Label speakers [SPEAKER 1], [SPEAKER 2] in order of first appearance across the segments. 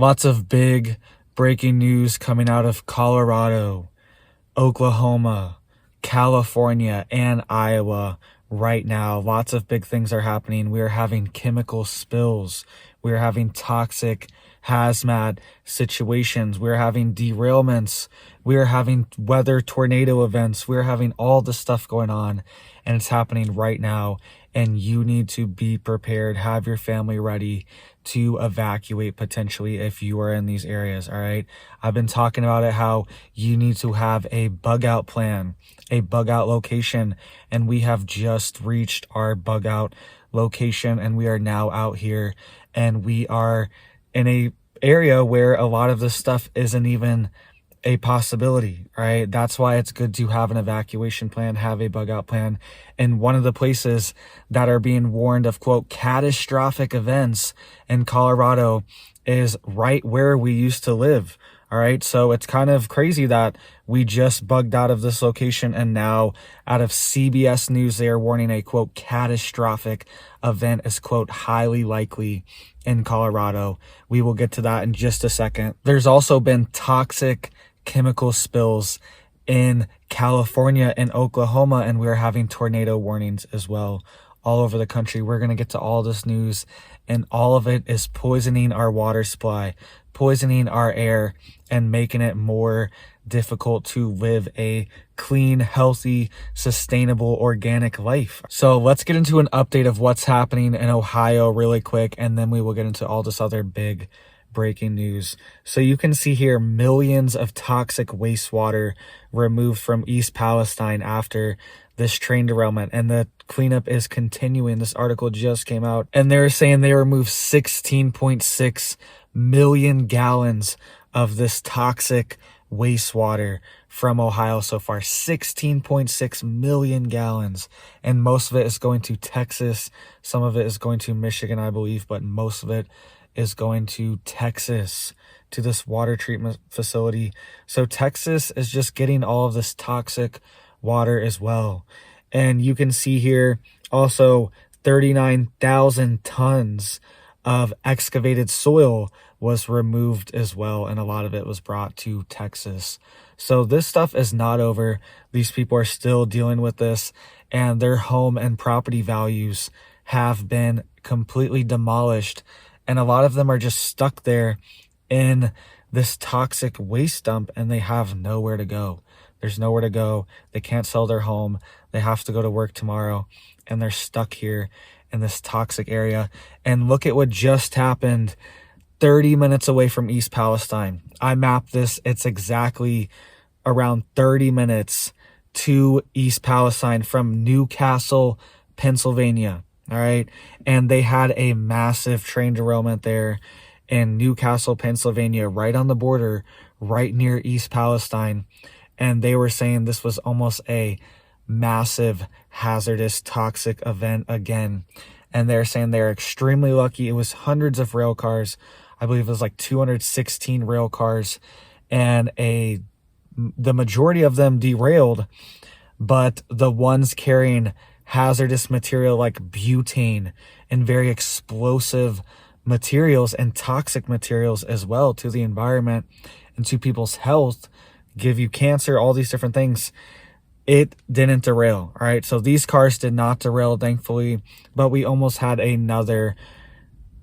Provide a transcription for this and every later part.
[SPEAKER 1] Lots of big breaking news coming out of Colorado, Oklahoma, California, and Iowa right now. Lots of big things are happening. We are having chemical spills. We are having toxic hazmat situations. We are having derailments. We are having weather tornado events. We are having all this stuff going on, and it's happening right now. And you need to be prepared, have your family ready to evacuate potentially if you are in these areas. All right. I've been talking about it, how you need to have a bug out plan, a bug out location. And we have just reached our bug out location, and we are now out here, and we are in a area where a lot of this stuff isn't even a possibility, right? That's why it's good to have an evacuation plan, have a bug out plan. And one of the places that are being warned of, quote, catastrophic events in Colorado is right where we used to live. All right. So it's kind of crazy that we just bugged out of this location, and now out of CBS News, they are warning a, quote, catastrophic event is, quote, highly likely in Colorado. We will get to that in just a second. There's also been toxic chemical spills in California and Oklahoma, and we're having tornado warnings as well all over the country. We're going to get to all this news, and all of it is poisoning our water supply, poisoning our air, and making it more difficult to live a clean, healthy, sustainable, organic life. So let's get into an update of what's happening in Ohio really quick, and then we will get into all this other big breaking news. So you can see here millions of toxic wastewater removed from East Palestine after this train derailment, and the cleanup is continuing. This article just came out, and they're saying they removed 16.6 million gallons of this toxic wastewater from Ohio so far. 16.6 million gallons, and most of it is going to Texas. Some of it is going to Michigan, I believe, but most of it is going to Texas, to this water treatment facility. So Texas is just getting all of this toxic water as well. And you can see here also 39,000 tons of excavated soil was removed as well, and a lot of it was brought to Texas. So this stuff is not over. These people are still dealing with this, and their home and property values have been completely demolished, and a lot of them are just stuck there in this toxic waste dump, and they have nowhere to go. There's nowhere to go. They can't sell their home. They have to go to work tomorrow, and they're stuck here in this toxic area. And look at what just happened 30 minutes away from East Palestine. I mapped this. It's exactly around 30 minutes to East Palestine from Newcastle, Pennsylvania. All right. And they had a massive train derailment there in Newcastle, Pennsylvania, right on the border, right near East Palestine. And they were saying this was almost a massive, hazardous, toxic event again. And they're saying they're extremely lucky. It was hundreds of rail cars. I believe it was like 216 rail cars, and the majority of them derailed, but the ones carrying hazardous material like butane and very explosive materials and toxic materials as well to the environment and to people's health, give you cancer, all these different things, it didn't derail. All right. So these cars did not derail, thankfully, but we almost had another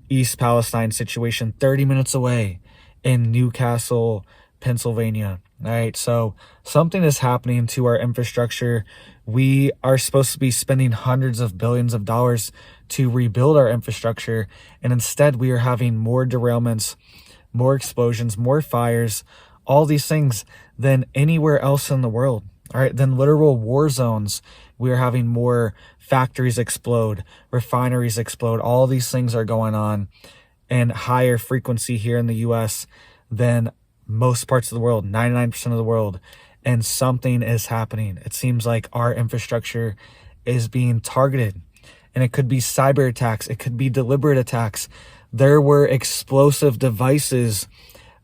[SPEAKER 1] East Palestine situation 30 minutes away in Newcastle, Pennsylvania. All right. So something is happening to our infrastructure. We are supposed to be spending hundreds of billions of dollars to rebuild our infrastructure, and instead we are having more derailments, more explosions, more fires, all these things than anywhere else in the world. All right, than literal war zones. We are having more factories explode, refineries explode. All these things are going on in higher frequency here in the US than most parts of the world, 99% of the world. And something is happening. It seems like our infrastructure is being targeted, and it could be cyber attacks. It could be deliberate attacks. There were explosive devices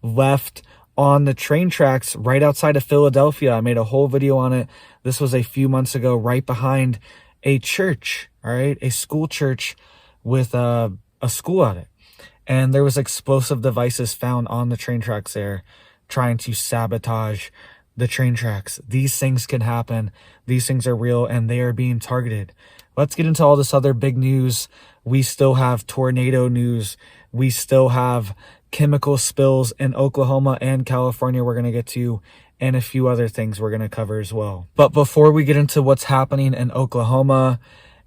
[SPEAKER 1] left on the train tracks right outside of Philadelphia. I made a whole video on it. This was a few months ago, right behind a church, all right, a school church with a school on it. and there was explosive devices found on the train tracks there, trying to sabotage the train tracks. These things can happen. These things are real, and they are being targeted. Let's get into all this other big news. We still have tornado news. We still have chemical spills in Oklahoma and California we're going to get to, and a few other things we're going to cover as well. But before we get into what's happening in Oklahoma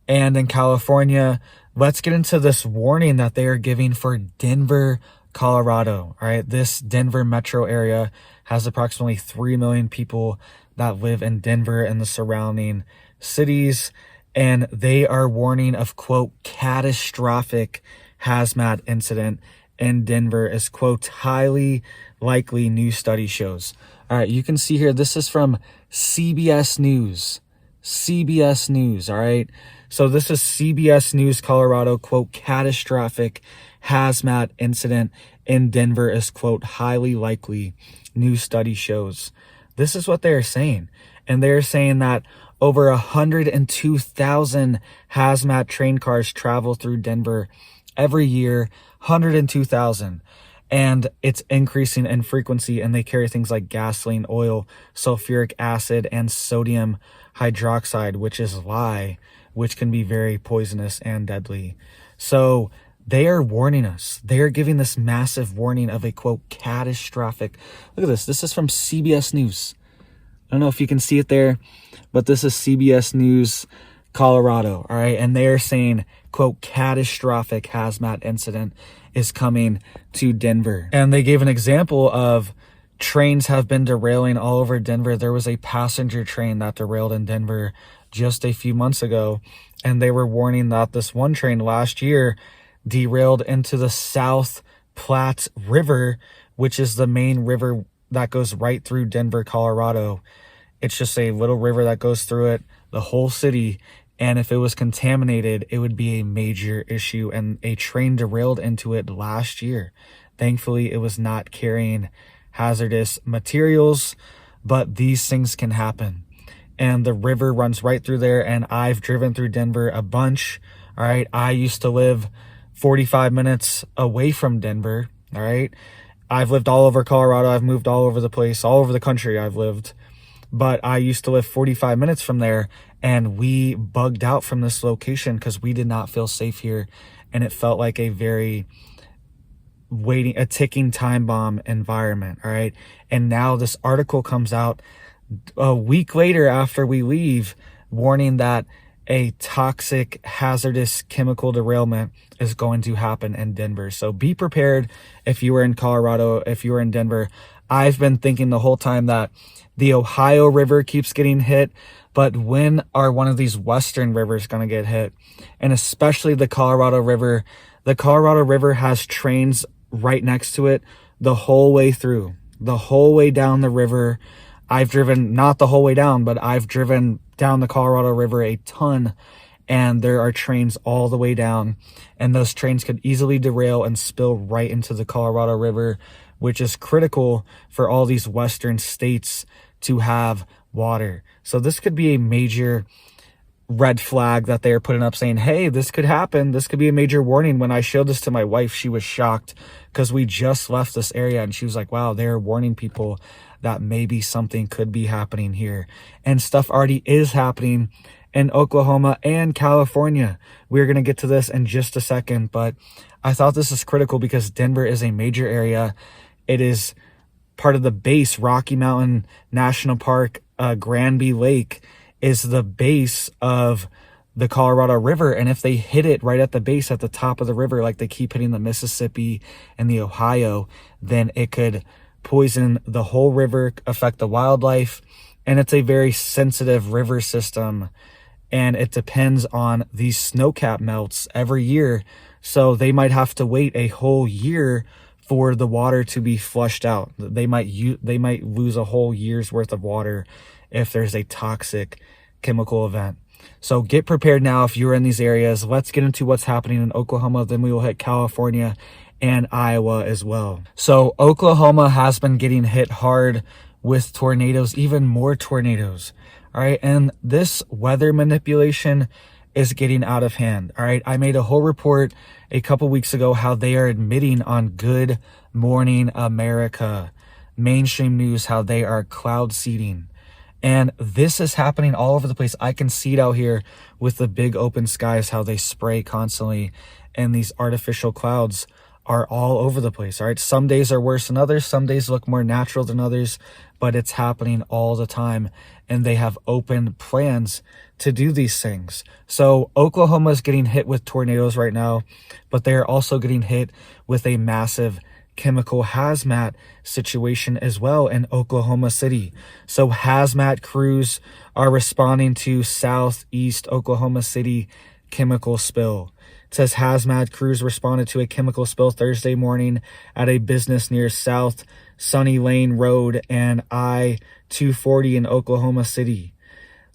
[SPEAKER 1] and in California, let's get into this warning that they are giving for Denver, Colorado. All right, this Denver metro area has approximately 3 million people that live in Denver and the surrounding cities, and they are warning of, quote, catastrophic hazmat incident in Denver is, quote, highly likely, new study shows. All right, you can see here, this is from CBS News. CBS News, all right? So this is CBS News Colorado, quote, catastrophic hazmat incident in Denver is, quote, highly likely, new study shows. This is what they're saying. And they're saying that over 102,000 hazmat train cars travel through Denver every year, 102,000. And it's increasing in frequency, and they carry things like gasoline, oil, sulfuric acid, and sodium hydroxide, which is lye, which can be very poisonous and deadly. So they are warning us. They are giving this massive warning of a, quote, catastrophic. Look at this. This is from CBS News. I don't know if you can see it there, but this is CBS News Colorado, all right? And they are saying, quote, catastrophic hazmat incident is coming to Denver. And they gave an example of trains have been derailing all over Denver. There was a passenger train that derailed in Denver just a few months ago, and they were warning that this one train last year derailed into the South Platte River, which is the main river that goes right through Denver, Colorado. It's just a little river that goes through it, the whole city. And if it was contaminated, it would be a major issue. And a train derailed into it last year. Thankfully, it was not carrying hazardous materials, but these things can happen. And the river runs right through there. And I've driven through Denver a bunch. All right. I used to live 45 minutes away from Denver. All right. I've lived all over Colorado. I've moved all over the place, all over the country I've lived. But I used to live 45 minutes from there, and we bugged out from this location because we did not feel safe here. And it felt like a very a ticking time bomb environment. All right. And now this article comes out a week later after we leave, warning that a toxic, hazardous chemical derailment is going to happen in Denver. So be prepared if you were in Colorado, if you were in Denver. I've been thinking the whole time that the Ohio River keeps getting hit, but when are one of these western rivers going to get hit? And especially the Colorado River. The Colorado River has trains right next to it the whole way through, the whole way down the river. I've driven, not the whole way down, but I've driven down the Colorado River a ton, and there are trains all the way down, and those trains could easily derail and spill right into the Colorado River, which is critical for all these western states to have water. So this could be a major red flag that they are putting up, saying, hey, this could happen. This could be a major warning. When I showed this to my wife, she was shocked because we just left this area, and she was like, wow, they're warning people that maybe something could be happening here. And stuff already is happening in Oklahoma and California. We're going to get to this in just a second, but I thought this is critical because Denver is a major area. It is part of the base. Rocky Mountain National Park, Granby Lake is the base of the Colorado River. And if they hit it right at the base, at the top of the river, like they keep hitting the Mississippi and the Ohio, then it could poison the whole river, affect the wildlife. And it's a very sensitive river system, and it depends on these snowcap melts every year. So they might have to wait a whole year for the water to be flushed out. They might lose a whole year's worth of water if there's a toxic chemical event. So get prepared now if you're in these areas. Let's get into what's happening in Oklahoma. Then we will hit California and Iowa as well. So Oklahoma has been getting hit hard with tornadoes, even more tornadoes. All right. And this weather manipulation is getting out of hand. All right. I made a whole report a couple weeks ago how they are admitting on Good Morning America, mainstream news, how they are cloud seeding. And this is happening all over the place. I can see it out here with the big open skies, how they spray constantly, and these artificial clouds are all over the place. All right. Some days are worse than others. Some days look more natural than others, but it's happening all the time. And they have open plans to do these things. So Oklahoma is getting hit with tornadoes right now, but they're also getting hit with a massive chemical hazmat situation as well in Oklahoma City. So hazmat crews are responding to Southeast Oklahoma City chemical spill. It says hazmat crews responded to a chemical spill Thursday morning at a business near South Sunny Lane Road and I-240 in Oklahoma City.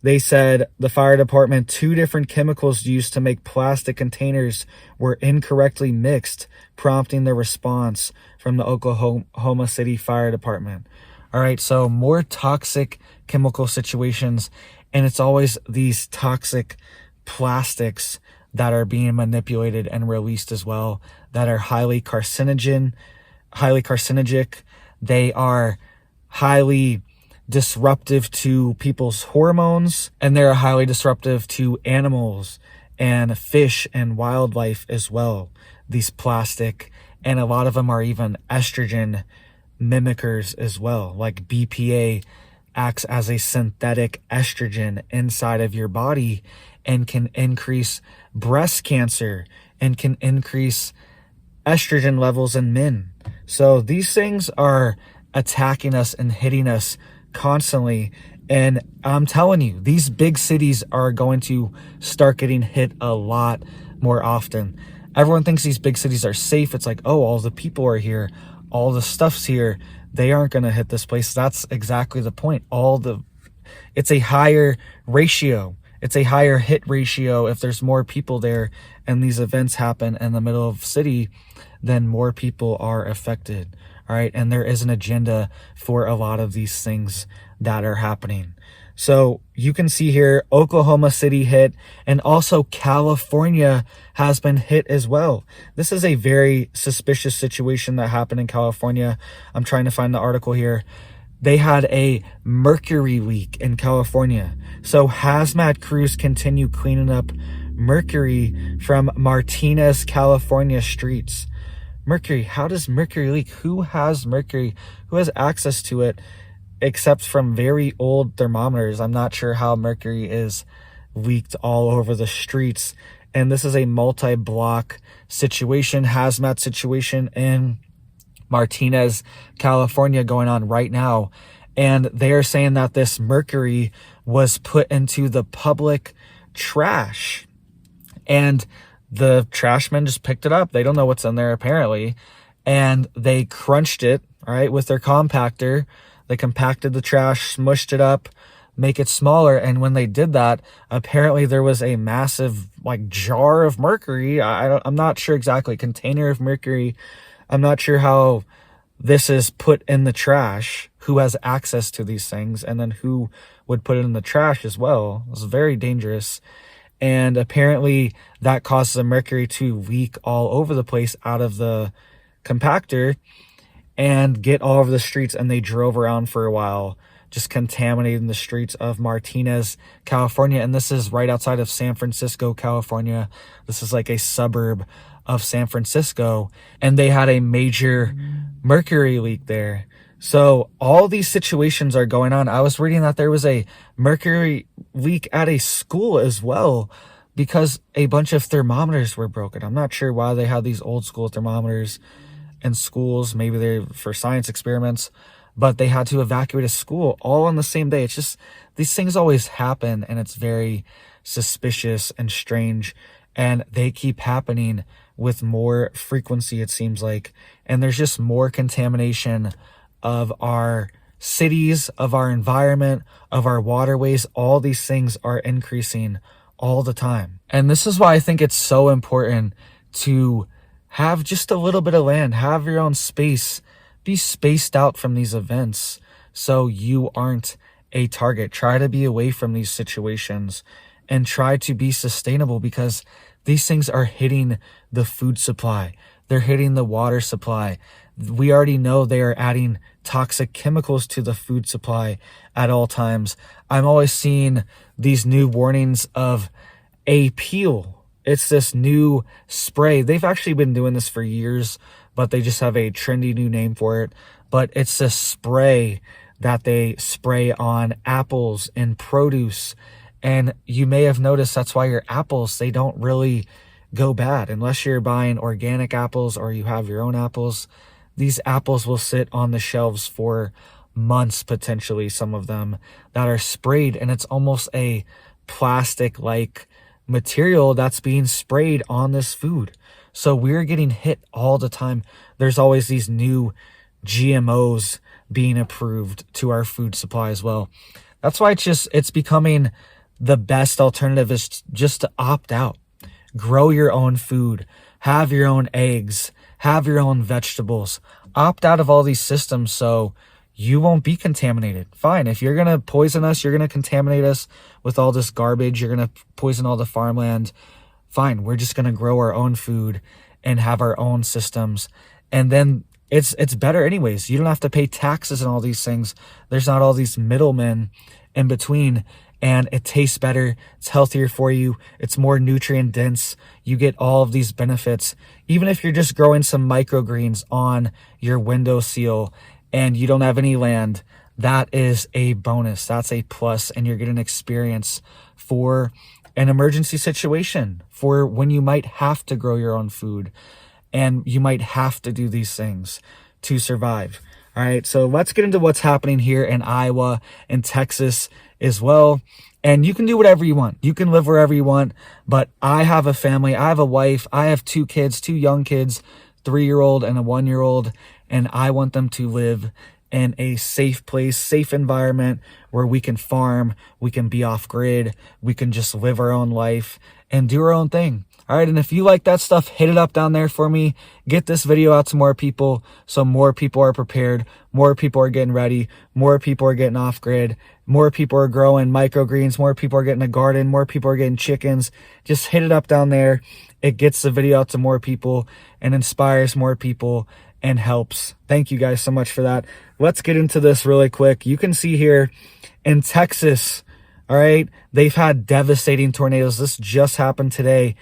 [SPEAKER 1] They said the fire department, 2 different chemicals used to make plastic containers were incorrectly mixed, prompting the response from the Oklahoma City Fire Department. All right, so more toxic chemical situations, and it's always these toxic plastics that are being manipulated and released as well that are highly carcinogenic. They are highly disruptive to people's hormones, and they're highly disruptive to animals and fish and wildlife as well, these plastic, and a lot of them are even estrogen mimickers as well. Like BPA acts as a synthetic estrogen inside of your body and can increase breast cancer and can increase estrogen levels in men. So these things are attacking us and hitting us constantly. And I'm telling you, these big cities are going to start getting hit a lot more often. Everyone thinks these big cities are safe. It's like, oh, all the people are here, all the stuff's here, they aren't going to hit this place. That's exactly the point. It's a higher ratio. It's a higher hit ratio if there's more people there and these events happen in the middle of the city, then more people are affected. All right. And there is an agenda for a lot of these things that are happening. So you can see here, Oklahoma City hit, and also California has been hit as well. This is a very suspicious situation that happened in California. I'm trying to find the article here. They had a mercury leak in California. So hazmat crews continue cleaning up mercury from Martinez, California streets. Mercury, how does mercury leak? Who has mercury? Who has access to it? Except from very old thermometers. I'm not sure how mercury is leaked all over the streets. And this is a multi-block situation, hazmat situation in Martinez, California going on right now. And they are saying that this mercury was put into the public trash. And the trashmen just picked it up. They don't know what's in there apparently. And they crunched it, all right, with their compactor. They compacted the trash, smushed it up, make it smaller. And when they did that, apparently there was a massive jar of mercury. I'm not sure exactly, container of mercury. I'm not sure how this is put in the trash, who has access to these things, and then who would put it in the trash as well. It's very dangerous. And apparently that causes the mercury to leak all over the place out of the compactor and get all over the streets. And they drove around for a while, just contaminating the streets of Martinez, California. And this is right outside of San Francisco, California. This is like a suburb of San Francisco. And they had a major mercury leak there. So all these situations are going on. I was reading that there was a mercury leak at a school as well because a bunch of thermometers were broken. I'm not sure why they had these old school thermometers in schools. Maybe they're for science experiments, but they had to evacuate a school all on the same day. It's just, these things always happen, and it's very suspicious and strange, and they keep happening with more frequency, it seems like. And there's just more contamination of our cities, of our environment, of our waterways. All these things are increasing all the time. And this is why I think it's so important to have just a little bit of land, have your own space, be spaced out from these events so you aren't a target. Try to be away from these situations and try to be sustainable, because these things are hitting the food supply. They're hitting the water supply. We already know they are adding toxic chemicals to the food supply at all times. I'm always seeing these new warnings of a peel. It's this new spray. They've actually been doing this for years, but they just have a trendy new name for it. But it's this spray that they spray on apples and produce. And you may have noticed that's why your apples, they don't really go bad unless you're buying organic apples or you have your own apples. These apples will sit on the shelves for months, potentially, some of them that are sprayed, and it's almost a plastic-like material that's being sprayed on this food. So we're getting hit all the time. There's always these new GMOs being approved to our food supply as well. That's why it's becoming the best alternative is just to opt out. Grow your own food, have your own eggs, have your own vegetables, opt out of all these systems so you won't be contaminated. Fine, if you're going to poison us, you're going to contaminate us with all this garbage, you're going to poison all the farmland. Fine, we're just going to grow our own food and have our own systems. And then it's better anyways. You don't have to pay taxes and all these things. There's not all these middlemen in between. And it tastes better, it's healthier for you, it's more nutrient dense, you get all of these benefits. Even if you're just growing some microgreens on your windowsill and you don't have any land, that is a bonus, that's a plus, and you're getting experience for an emergency situation, for when you might have to grow your own food and you might have to do these things to survive. All right, so let's get into what's happening here in Iowa and Texas as well. And you can do whatever you want. You can live wherever you want. But I have a family. I have a wife. I have 2 kids, 2 young kids, 3-year-old and a 1-year-old. And I want them to live in a safe place, safe environment where we can farm, we can be off grid, we can just live our own life and do our own thing. All right, and if you like that stuff, hit it up down there for me. Get this video out to more people so more people are prepared, more people are getting ready, more people are getting off grid, more people are growing microgreens, more people are getting a garden, more people are getting chickens. Just hit it up down there. It gets the video out to more people and inspires more people and helps. Thank you guys so much for that. Let's get into this really quick. You can see here in Texas, all right, they've had devastating tornadoes. This just happened today.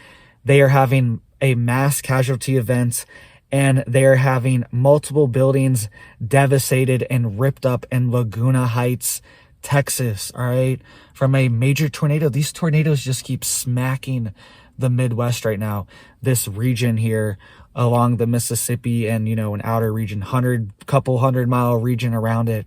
[SPEAKER 1] They are having a mass casualty event and they are having multiple buildings devastated and ripped up in Laguna Heights, Texas, all right, from a major tornado. These tornadoes just keep smacking the Midwest right now. This region here along the Mississippi and, an outer region, couple hundred mile region around it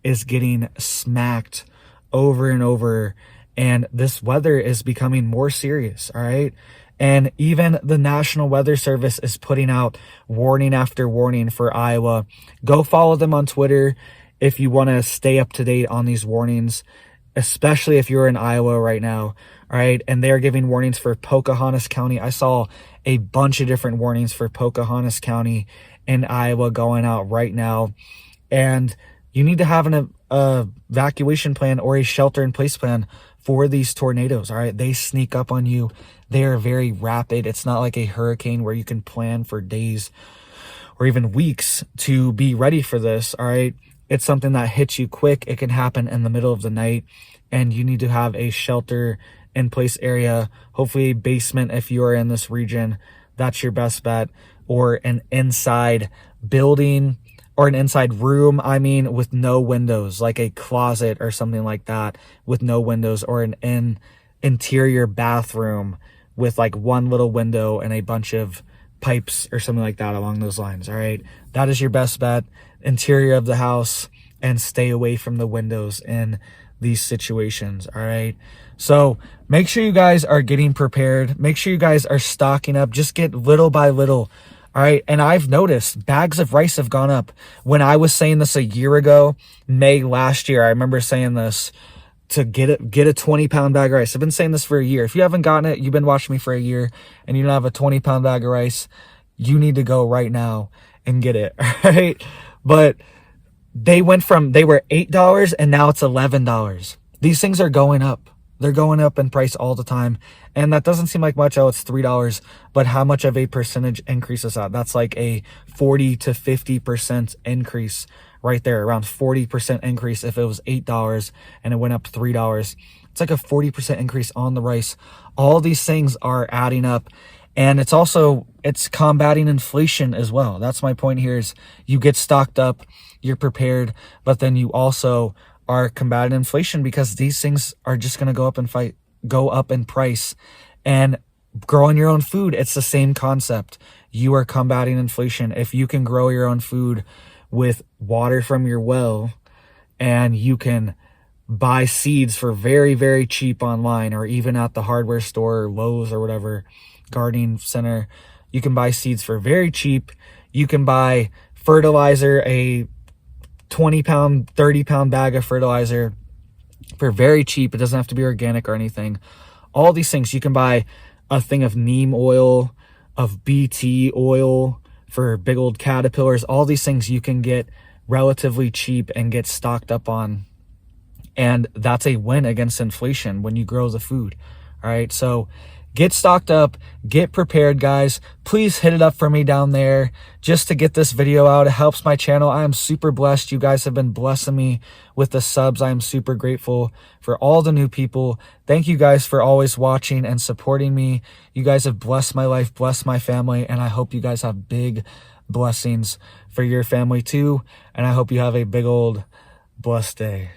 [SPEAKER 1] is getting smacked over and over. And this weather is becoming more serious, all right? And even the National Weather Service is putting out warning after warning for Iowa. Go follow them on Twitter if you want to stay up to date on these warnings, especially if you're in Iowa right now. All right. And they're giving warnings for Pocahontas County. I saw a bunch of different warnings for Pocahontas County in Iowa going out right now. And you need to have an evacuation plan or a shelter in place plan for these tornadoes. All right. They sneak up on you. They are very rapid. It's not like a hurricane where you can plan for days or even weeks to be ready for this. All right. It's something that hits you quick. It can happen in the middle of the night and you need to have a shelter in place area, hopefully a basement if you are in this region. That's your best bet, or an inside building or an inside room, with no windows, like a closet or something like that with no windows, or an interior bathroom with like one little window and a bunch of pipes or something like that along those lines. All right. That is your best bet. Interior of the house, and stay away from the windows in these situations. All right. So make sure you guys are getting prepared. Make sure you guys are stocking up. Just get little by little. All right. And I've noticed bags of rice have gone up. When I was saying this a year ago, May last year, I remember saying this, to get a 20-pound bag of rice. I've been saying this for a year. If you haven't gotten it, you've been watching me for a year and you don't have a 20-pound bag of rice, you need to go right now and get it. All right. But they were $8 and now it's $11. These things are going up. They're going up in price all the time. And that doesn't seem like much. Oh, it's $3. But how much of a percentage increase is that? That's like a 40 to 50% increase right there. Around 40% increase if it was $8 and it went up $3. It's like a 40% increase on the rice. All these things are adding up. And it's combating inflation as well. That's my point here is you get stocked up, you're prepared, but then you also are combating inflation because these things are just going to go up in price. And growing your own food, it's the same concept. You are combating inflation. If you can grow your own food with water from your well, and you can buy seeds for very, very cheap online, or even at the hardware store, or Lowe's or whatever, gardening center, you can buy seeds for very cheap. You can buy fertilizer, a 20-pound, 30-pound bag of fertilizer for very cheap. It doesn't have to be organic or anything. All these things. You can buy a thing of neem oil, of BT oil for big old caterpillars. All these things you can get relatively cheap and get stocked up on. And that's a win against inflation when you grow the food. All right, so get stocked up, get prepared, guys. Please hit it up for me down there just to get this video out. It helps my channel. I am super blessed. You guys have been blessing me with the subs. I am super grateful for all the new people. Thank you guys for always watching and supporting me. You guys have blessed my life, blessed my family, and I hope you guys have big blessings for your family too. And I hope you have a big old blessed day.